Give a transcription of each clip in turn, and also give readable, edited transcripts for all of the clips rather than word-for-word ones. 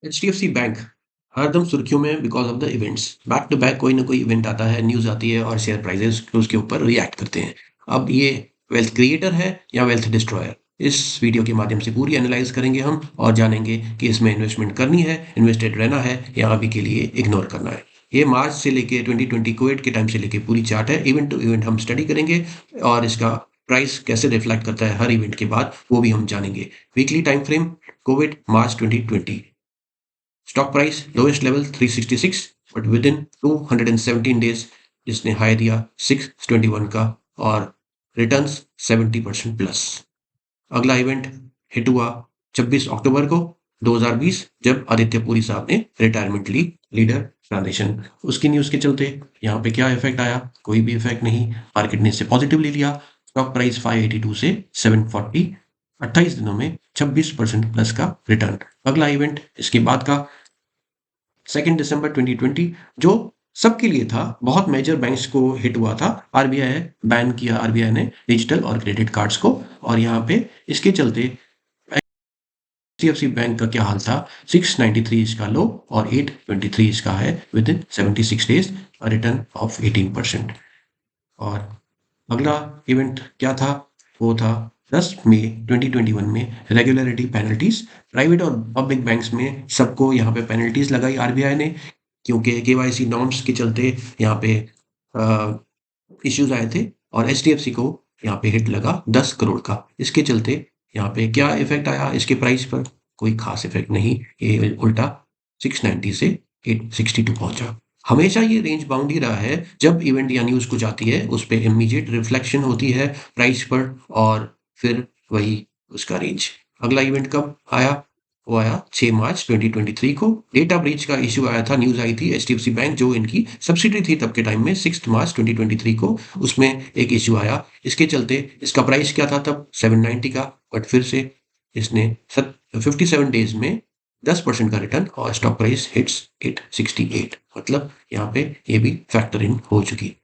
HDFC bank हरदम सुर्खियों में because of the events. Back to back कोई ना कोई इवेंट आता है, न्यूज़ आती है और शेयर प्राइसेस उसके ऊपर रिएक्ट करते हैं। अब ये वेल्थ क्रिएटर है या वेल्थ डिस्ट्रॉयर, इस वीडियो के माध्यम से पूरी एनालाइज करेंगे हम और जानेंगे कि इसमें इन्वेस्टमेंट करनी है, इन्वेस्टेड रहना है या अभी के लिए इग्नोर करना है। ये मार्च से लेके 2020 कोविड के टाइम से लेके पूरी चार्ट है, इवेंट टू इवेंट हम स्टडी करेंगे और इसका प्राइस कैसे रिफ्लेक्ट करता है हर इवेंट के बाद वो भी हम जानेंगे। Weekly time frame, Covid March 2020, stock price lowest level 366 but with in 217 days जिसने हाई दिया 621 का और रिटर्न्स 70% प्लस। अगला इवेंट हिट हुआ 26 अक्टूबर को 2020 जब आदित्य पुरी साहब ने रिटायरमेंट ली लीडर ट्रांजिशन। उसकी न्यूज़ के चलते यहाँ पे क्या इफेक्ट आया? कोई भी इफेक्ट नहीं, मार्केट ने इसे पॉजिटिवली लिया। स्टॉक प्राइस 582 से 740, 28 दिनों में 26% प्लस का रिटर्न। अगला इवेंट इसके बाद का 2 दिसंबर 2020 जो सबके लिए था, बहुत मेजर बैंक्स को हिट हुआ था। आरबीआई है बैन किया, आरबीआई ने डिजिटल और क्रेडिट कार्ड्स को, और यहाँ पे इसके चलते एचडीएफसी बैंक का क्या हाल था? 693 इसका लो और 823 इसका है with in 76 days, return of 18%। और अगला इवेंट क्या था? वो था 10 मई 2021 में रेगुलरिटी पेनल्टीज। प्राइवेट और पब्लिक बैंक्स में सबको यहाँ पे पेनल्टीज लगाई आरबीआई ने, क्योंकि केवाईसी नॉर्म्स के चलते यहाँ पे इश्यूज आए थे और एचडीएफसी को यहाँ पे हिट लगा 10 करोड़ का। इसके चलते यहाँ पे क्या इफेक्ट आया इसके प्राइस पर? कोई खास इफेक्ट नहीं, ये उल्टा 690 से 862 पहुंचा। हमेशा ये रेंज बाउंड ही रहा है, जब इवेंट या न्यूज़ कुछ आती है उस पे इमीडिएट रिफ्लेक्शन होती है प्राइस पर और फिर वही उसका रेंज। अगला इवेंट कब आया? वो आया 6 मार्च 2023 को। डेटा ब्रीच का इश्यू आया था, न्यूज़ आई थी। एचडीएफसी बैंक जो इनकी सब्सिडी थी तब के टाइम में 6 मार्च 2023 को उसमें एक इश्यू आया। इसके चलते इसका प्राइस क्या था तब? 790 का, बट फिर से इसने 57 डेज में 10% का रिटर्न और स्टॉक प्राइस हिट्स 868, मतलब यहाँ पे ये भी फैक्टर इन हो चुकी।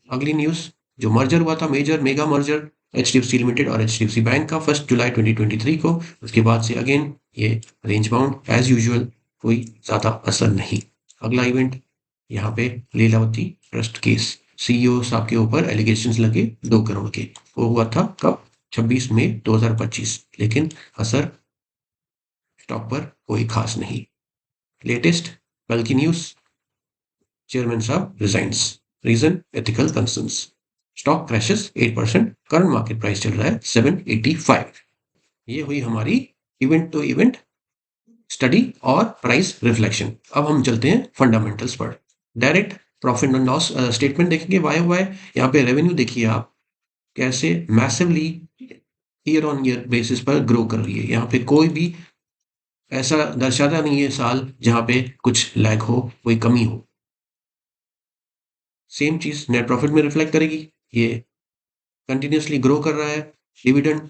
अगली न्यूज़ जो मर्जर हुआ था, major mega merger HDFC limited और एचडीएफसी बैंक का 1 जुलाई 2023 को। उसके बाद से अगेन ये रेंज बाउंड एज यूजुअल, कोई ज़्यादा असर नहीं। अगला इवेंट यहाँ पे लीलावती ट्रस्ट केस, सीईओ साहब के ऊपर एलिगेशंस लगे 2 करोड़ के। वो हुआ था कब? 26 मई 2025, लेकिन असर स्टॉक पर कोई खास नहीं। लेटेस्ट कल की न्यूज़, चेयरमैन साहब resigns, reason ethical concerns, stock crashes 8%, current market price चल रहा है 785। ये हुई हमारी इवेंट टू इवेंट स्टडी और प्राइस रिफ्लेक्शन। अब हम चलते हैं फंडामेंटल्स पर। Direct profit and loss statement देखेंगे वाई वाई। यहाँ पे रेवेन्यू देखिए आप कैसे massively year on year basis पर ग्रो कर रही है। यहाँ पे कोई भी ऐसा दर्शाता नहीं है साल जहाँ पे कुछ लैग हो, कोई कमी हो। सेम चीज़ नेट प्रॉफिट में रिफ्लेक्ट करेगी, ये कंटिन्यूसली ग्रो कर रहा है। डिविडेंड,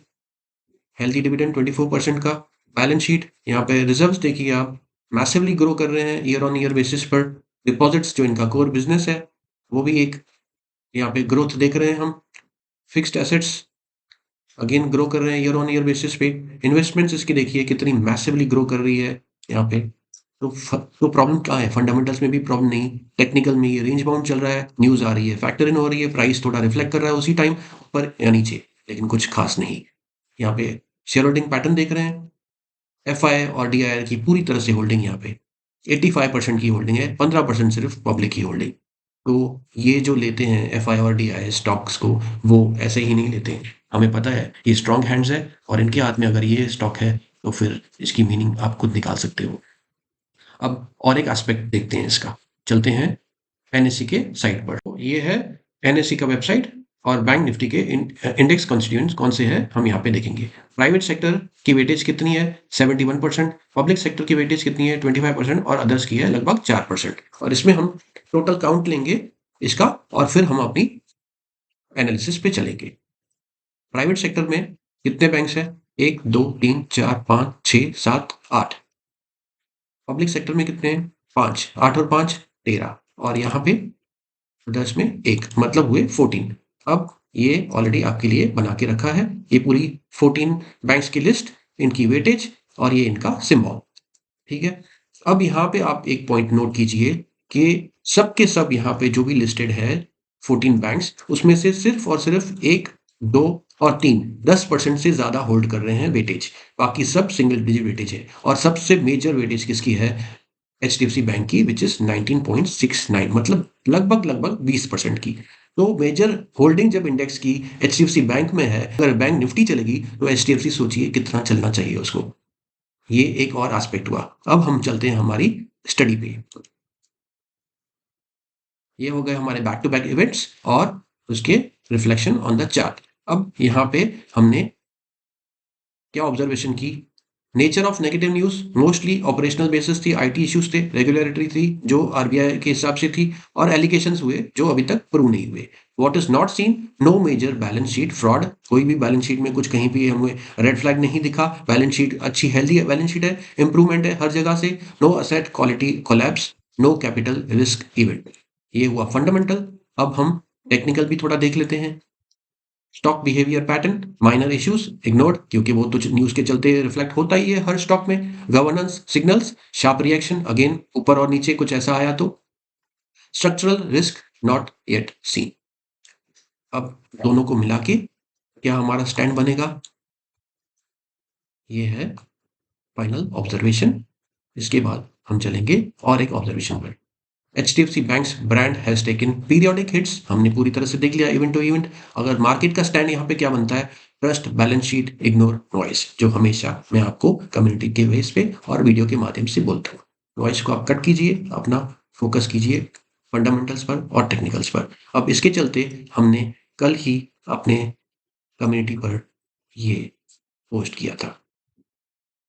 हेल्दी डिविडेंड 24% का। बैलेंस शीट, यहाँ पे रिजर्व्स देखिए आप मैसिवली ग्रो कर रहे हैं ईयर ऑन ईयर बेसिस पर। डिपॉजिट्स जो इनका कोर बिजनेस है वो भी एक यहाँ पे ग्रोथ देख रहे हैं हम। फिक्स्ड एसेट्स अगेन ग्रो कर रहे हैं ईयर ऑन ईयर बेसिस पे। इन्वेस्टमेंट्स इसकी देखिए कितनी मैसिवली ग्रो कर रही है यहाँ पे। तो प्रॉब्लम क्या है? फंडामेंटल्स में भी प्रॉब्लम नहीं, टेक्निकल में ये रेंज बाउंड चल रहा है, न्यूज़ आ रही है, फैक्टर इन हो रही है, प्राइस थोड़ा रिफ्लेक्ट कर रहा है उसी टाइम ऊपर या नीचे, लेकिन कुछ खास नहीं। यहाँ पे शेयर होल्डिंग पैटर्न देख रहे हैं, एफआई और डीआईआर की पूरी तरह से होल्डिंग यहाँ पे 85% की होल्डिंग है, 15% सिर्फ पब्लिक की होल्डिंग। तो ये जो लेते हैं एफआई और डीआईआर स्टॉक्स को, वो ऐसे ही नहीं लेते हैं। हमें पता है ये स्ट्रॉन्ग हैंड्स है और इनके हाथ में अगर ये स्टॉक है तो फिर इसकी मीनिंग आप खुद निकाल सकते हो। अब और एक एस्पेक्ट देखते हैं इसका, चलते हैं एनएससी के साइट पर। तो ये है एनएससी का वेबसाइट और बैंक निफ्टी के इंडेक्स कॉन्स्टिट्यूएंट्स कौन से हैं हम यहाँ पे देखेंगे। प्राइवेट सेक्टर की वेटेज कितनी है? 71%। पब्लिक सेक्टर की वेटेज कितनी है? 25%। और अदर्स की है लगभग 4%। और इसमें हम टोटल काउंट लेंगे इसका और फिर हम अपनी एनालिसिस पे चलेंगे। प्राइवेट सेक्टर में कितने बैंक्स हैं? 1 2 3 4 5 6 7 8। पब्लिक सेक्टर में कितने हैं? 5, 8 और 5 13, और यहाँ पे 10 में 1, मतलब हुए 14। अब ये ऑलरेडी आपके लिए बना के रखा है, ये पूरी 14 बैंक्स की लिस्ट, इनकी वेटेज और ये इनका सिंबल, ठीक है। अब यहाँ पे आप एक पॉइंट नोट कीजिए कि सब के सब यहाँ पे जो भी लिस्टेड है 14 बैंक्स, उसमें से सिर्फ और सिर्फ 1, 2 और 3 10% से ज़्यादा होल्ड कर रहे हैं वेटेज। बाकी सब सिंगल डिजिट वेटेज है और सबसे मेजर वेटेज किसकी है? एचडीएफसी बैंक की, विच इज 19.69, मतलब लगभग 20% की। तो मेजर होल्डिंग जब इंडेक्स की एचडीएफसी बैंक में है, अगर बैंक निफ्टी चलेगी तो एचडीएफसी सोचिए कितना चलना चाहिए उसको। ये एक और एस्पेक्ट हुआ। अब हम चलते हैं हमारी स्टडी पे। ये हो गए हमारे बैक टू बैक इवेंट्स और उसके रिफ्लेक्शन ऑन द चार्ट। अब यहाँ पे हमने क्या ऑब्जर्वेशन की? Nature of negative news mostly operational basis थी, आईटी इश्यूज थे, रेगुलरिटी थी जो आरबीआई के हिसाब से थी, और एलिगेशंस हुए जो अभी तक प्रूव नहीं हुए। What is not seen? No major balance sheet fraud, कोई भी बैलेंस शीट में कुछ कहीं भी हमें रेड फ्लैग नहीं दिखा। बैलेंस शीट अच्छी हेल्दी बैलेंस शीट है, इंप्रूवमेंट है हर जगह से। No asset quality collapse, no capital risk event. ये हुआ फंडामेंटल। अब हम टेक्निकल भी थोड़ा देख लेते हैं। Stock behaviour pattern, minor issues ignored, क्योंकि वो तो न्यूज के चलते रिफ्लेक्ट होता ही है हर स्टॉक में। Governance signals, sharp reaction, again ऊपर और नीचे कुछ ऐसा आया तो। Structural risk not yet seen. अब दोनों को मिला के क्या हमारा स्टैंड बनेगा? ये है फाइनल ऑब्जर्वेशन। इसके बाद हम चलेंगे और एक ऑब्जर्वेशन पर। HDFC banks brand has taken periodic hits, हमने पूरी तरह से देख लिया इवेंट टू इवेंट। अगर मार्केट का स्टैंड यहाँ पे क्या बनता है? Trust balance sheet, ignore noise, जो हमेशा मैं आपको कम्युनिटी के बेस पे और वीडियो के माध्यम से बोलता हूँ। नॉइस को आप कट कीजिए, अपना फोकस कीजिए फंडामेंटल्स पर और टेक्निकल्स पर। अब इसके चलते हमने कल ही अपने कम्युनिटी पर ये पोस्ट किया था,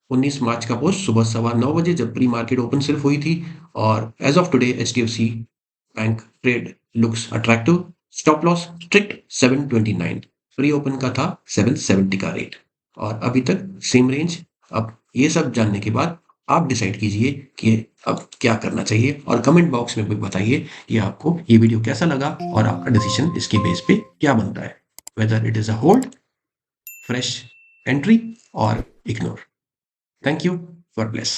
19 मार्च का पोस्ट, सुबह 9:15 जब प्री मार्केट ओपन सिर्फ हुई थी। और as of today HDFC bank trade looks attractive. Stop loss strict 729, pre open का था 770 का रेट, और अभी तक सेम रेंज। अब ये सब जानने के बाद आप डिसाइड कीजिए कि अब क्या करना चाहिए, और कमेंट बॉक्स में भी बताइए कि आपको ये वीडियो कैसा लगा और आपका डिसीजन इसके बेस पे क्या बनता है, whether it is a hold, fresh entry और ignore. Thank you. God bless.